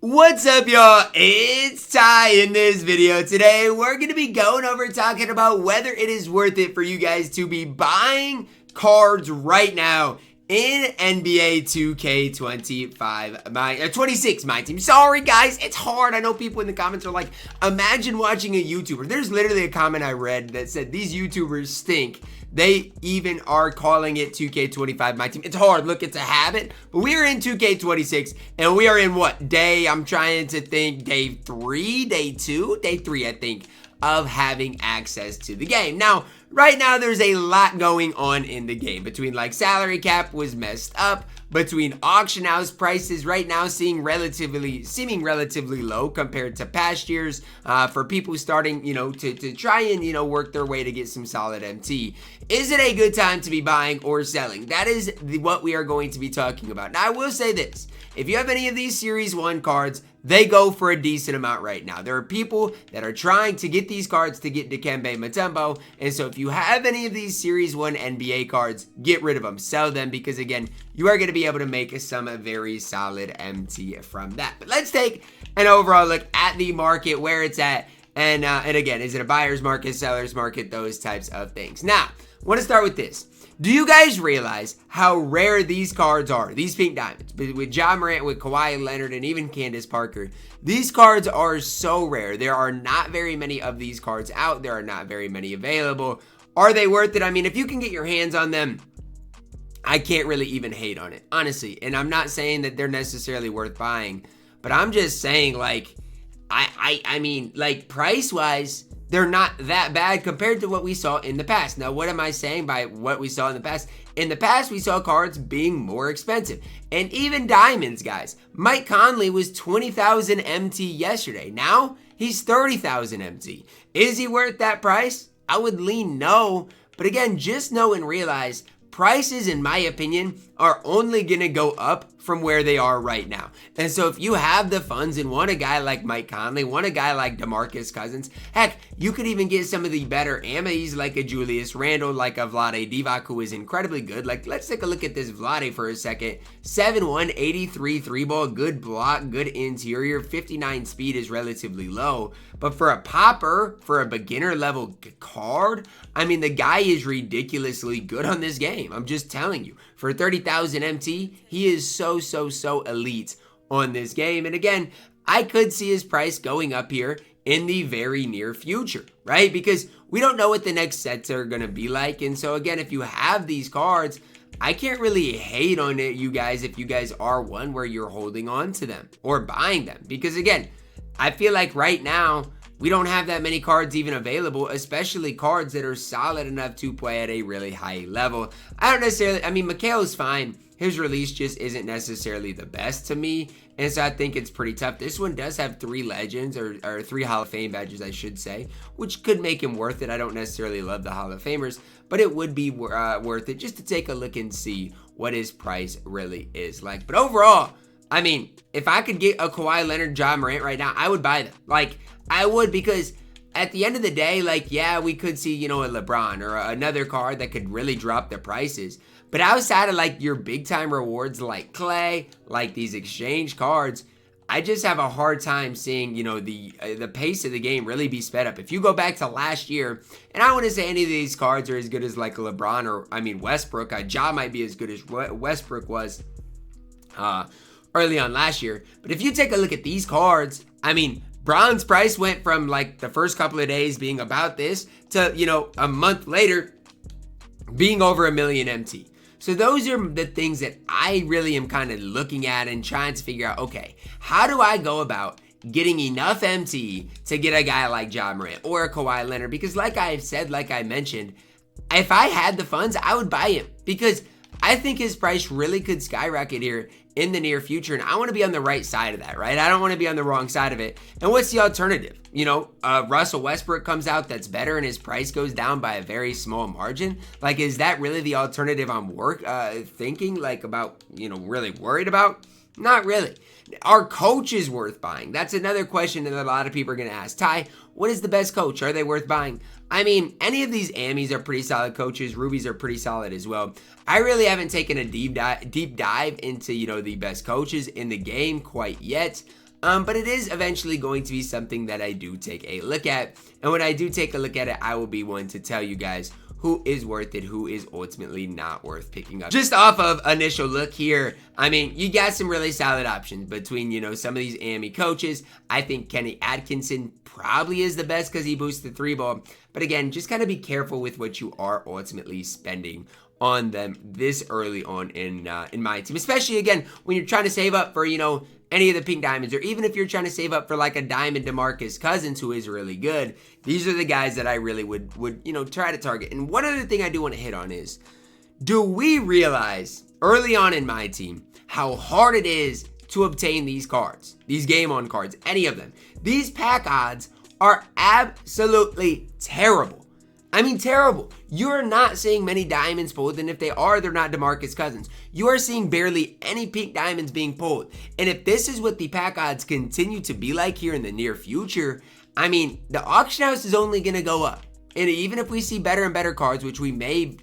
What's up, y'all? It's Ty. In this video today, we're going to be going over talking about whether it is worth it for you guys to be buying cards right now in NBA 2K25 26 MyTEAM. Sorry guys, it's hard. I know people in the comments are like, imagine watching a YouTuber. There's literally a comment I read that said these YouTubers stink. They even are calling it 2K25 MyTEAM. It's hard. Look, it's a habit. But we are in 2K26 and we are in what day? I'm trying to think day 3, day 2, day 3, I think, of having access to the game. Now, right now, there's a lot going on in the game between like salary cap was messed up, between auction house prices right now seeming relatively low compared to past years for people starting, to try and, work their way to get some solid MT. Is it a good time to be buying or selling? That is what we are going to be talking about. Now, I will say this. If you have any of these Series 1 cards, they go for a decent amount right now. There are people that are trying to get these cards to get Dikembe Mutombo. And so if you have any of these Series 1 NBA cards, get rid of them. Sell them because, again, you are going to be able to make some very solid MT from that. But let's take an overall look at the market, where it's at. And again, is it a buyer's market, seller's market, those types of things. Now, I want to start with this. Do you guys realize how rare these cards are? These pink diamonds, with Ja Morant, with Kawhi Leonard, and even Candace Parker. These cards are so rare. There are not very many of these cards out. There are not very many available. Are they worth it? I mean, if you can get your hands on them, I can't really even hate on it, honestly. And I'm not saying that they're necessarily worth buying, but I'm just saying, like, I mean, like, price-wise, they're not that bad compared to what we saw in the past. Now, what am I saying by what we saw in the past? In the past, we saw cards being more expensive. And even diamonds, guys. Mike Conley was 20,000 MT yesterday. Now, he's 30,000 MT. Is he worth that price? I would lean no. But again, just know and realize prices, in my opinion, are only going to go up from where they are right now. And so if you have the funds and want a guy like Mike Conley, want a guy like DeMarcus Cousins, heck, you could even get some of the better amis like a Julius Randle, like a Vlade Divac, who is incredibly good. Like, let's take a look at this Vlade for a second. 7'1", 83 3-ball, good block, good interior, 59 speed is relatively low. But for a popper, for a beginner level card, I mean, the guy is ridiculously good on this game. I'm just telling you. For 30,000 MT, he is so elite on this game. And again, I could see his price going up here in the very near future, right? Because we don't know what the next sets are going to be like. And so again, if you have these cards, I can't really hate on it, you guys, if you guys are one where you're holding on to them or buying them. Because again, I feel like right now, we don't have that many cards even available, especially cards that are solid enough to play at a really high level. I mean, Mikal is fine. His release just isn't necessarily the best to me, and so I think it's pretty tough. This one does have 3 legends, or 3 Hall of Fame badges, I should say, which could make him worth it. I don't necessarily love the Hall of Famers, but it would be worth it just to take a look and see what his price really is like. But overall, I mean, if I could get a Kawhi Leonard, Ja Morant right now, I would buy them. Like, I would, because at the end of the day, like, yeah, we could see, a LeBron or another card that could really drop the prices. But outside of, like, your big-time rewards like Klay, like these exchange cards, I just have a hard time seeing, the pace of the game really be sped up. If you go back to last year, and I wouldn't say any of these cards are as good as, like, LeBron or, Westbrook. Ja might be as good as Westbrook was early on last year. But if you take a look at these cards, I mean, Bron's price went from like the first couple of days being about this to, a month later being over 1 million MT. So those are the things that I really am kind of looking at and trying to figure out, okay, how do I go about getting enough MT to get a guy like Ja Morant or a Kawhi Leonard? Because like I've said, like I mentioned, if I had the funds, I would buy him, because I think his price really could skyrocket here in the near future, and I want to be on the right side of that, right? I don't want to be on the wrong side of it. And what's the alternative? Russell Westbrook comes out that's better and his price goes down by a very small margin. Like, is that really the alternative I'm thinking, like, about, really worried about? Not really. Are coaches worth buying? That's another question that a lot of people are going to ask. Ty, what is the best coach? Are they worth buying? I mean, any of these Amis are pretty solid coaches. Rubies are pretty solid as well. I really haven't taken a deep dive into, the best coaches in the game quite yet. But it is eventually going to be something that I do take a look at. And when I do take a look at it, I will be one to tell you guys who is worth it, who is ultimately not worth picking up. Just off of initial look here, I mean, you got some really solid options between, some of these AME coaches. I think Kenny Atkinson probably is the best because he boosts the 3-ball. But again, just kind of be careful with what you are ultimately spending on them this early on in my team, especially again when you're trying to save up for any of the pink diamonds, or even if you're trying to save up for like a diamond DeMarcus Cousins who is really good. These are the guys that I really would try to target. And one other thing I do want to hit on is, do we realize early on in my team how hard it is to obtain these cards, these game on cards, any of them? These pack odds are absolutely terrible. I mean, terrible. You're not seeing many diamonds pulled, and if they are, they're not DeMarcus Cousins. You are seeing barely any pink diamonds being pulled. And if this is what the pack odds continue to be like here in the near future, I mean, the auction house is only going to go up. And even if we see better and better cards, which we may,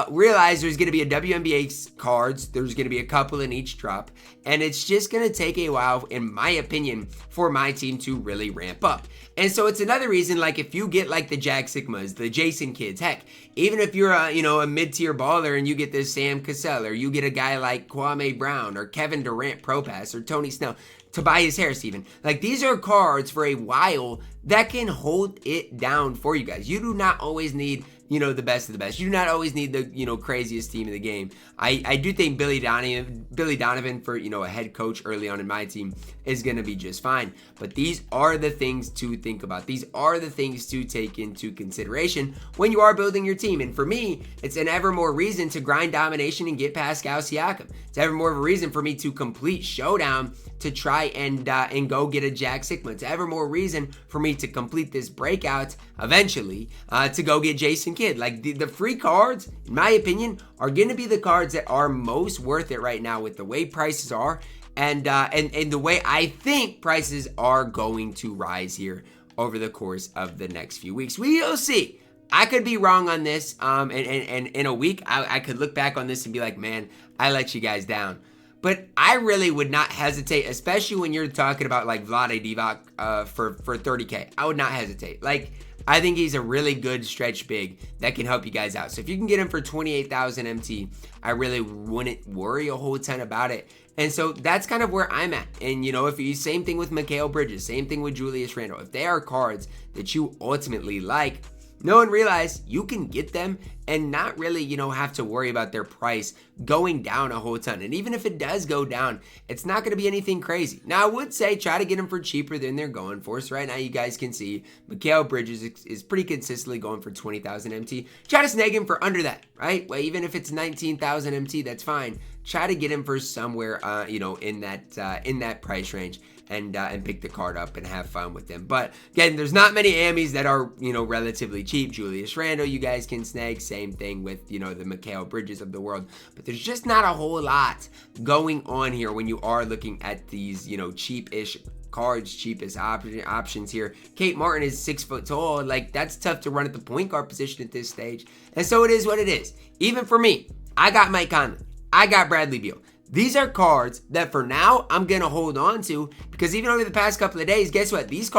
realize there's going to be a WNBA cards. There's going to be a couple in each drop. And it's just going to take a while, in my opinion, for my team to really ramp up. And so it's another reason, like if you get like the Jack Sikmas, the Jason Kidds, heck, even if you're a mid-tier baller and you get this Sam Cassell, or you get a guy like Kwame Brown or Kevin Durant Pro Pass or Tony Snell, Tobias Harris even. Like, these are cards for a while that can hold it down for you guys. You do not always need, the best of the best. You do not always need the, craziest team in the game. I do think Billy Donovan for, a head coach early on in my team is going to be just fine. But these are the things to think about. These are the things to take into consideration when you are building your team. And for me, it's an ever more reason to grind domination and get Pascal Siakam. It's ever more of a reason for me to complete Showdown to try and go get a Jack Sikma. It's ever more reason for me to complete this breakout eventually to go get Jason Kidd. Like the free cards, in my opinion, are going to be the cards that are most worth it right now with the way prices are and the way I think prices are going to rise here over the course of the next few weeks. We'll see. I could be wrong on this, and in a week, I could look back on this and be like, man, I let you guys down. But I really would not hesitate, especially when you're talking about like Vlade Divac for 30K. I would not hesitate. Like, I think he's a really good stretch big that can help you guys out. So if you can get him for 28,000 MT, I really wouldn't worry a whole ton about it. And so that's kind of where I'm at. And, if you, same thing with Mikal Bridges, same thing with Julius Randle. If they are cards that you ultimately like, know and realize you can get them and not really, have to worry about their price going down a whole ton. And even if it does go down, it's not going to be anything crazy. Now, I would say try to get them for cheaper than they're going for. So right now, you guys can see Mikal Bridges is pretty consistently going for 20,000 MT. Try to snag him for under that, right? Well, even if it's 19,000 MT, that's fine. Try to get him for somewhere, in that price range. And pick the card up and have fun with them. But again, there's not many Amis that are, relatively cheap. Julius Randle, you guys can snag. Same thing with, the Mikal Bridges of the world. But there's just not a whole lot going on here when you are looking at these, cheap-ish cards, cheapest options here. Kate Martin is 6 foot tall. Like, that's tough to run at the point guard position at this stage. And so it is what it is. Even for me, I got Mike Conley. I got Bradley Beal. These are cards that for now I'm going to hold on to because even over the past couple of days, guess what? These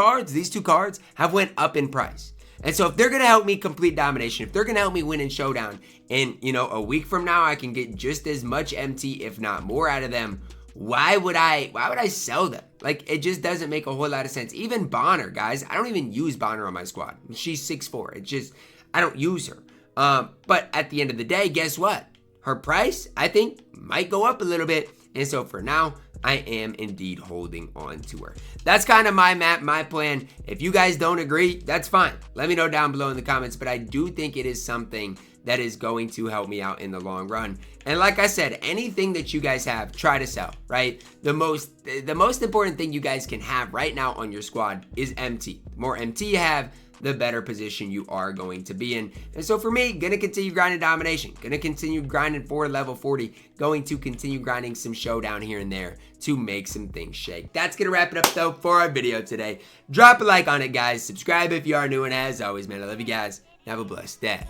two cards have went up in price. And so if they're going to help me complete domination, if they're going to help me win in Showdown, and a week from now I can get just as much MT, if not more out of them, why would I sell them? Like, it just doesn't make a whole lot of sense. Even Bonner, guys, I don't even use Bonner on my squad. She's 6'4". It's just, I don't use her. But at the end of the day, guess what? Her price, I think, might go up a little bit. And so for now, I am indeed holding on to her. That's kind of my map, my plan. If you guys don't agree, that's fine. Let me know down below in the comments. But I do think it is something that is going to help me out in the long run. And like I said, anything that you guys have, try to sell, right? The most important thing you guys can have right now on your squad is MT. The more MT you have, the better position you are going to be in. And so for me, gonna continue grinding domination, gonna continue grinding for level 40, going to continue grinding some Showdown here and there to make some things shake. That's gonna wrap it up though for our video today. Drop a like on it, guys. Subscribe if you are new, and as always, man, I love you guys. Have a blessed day.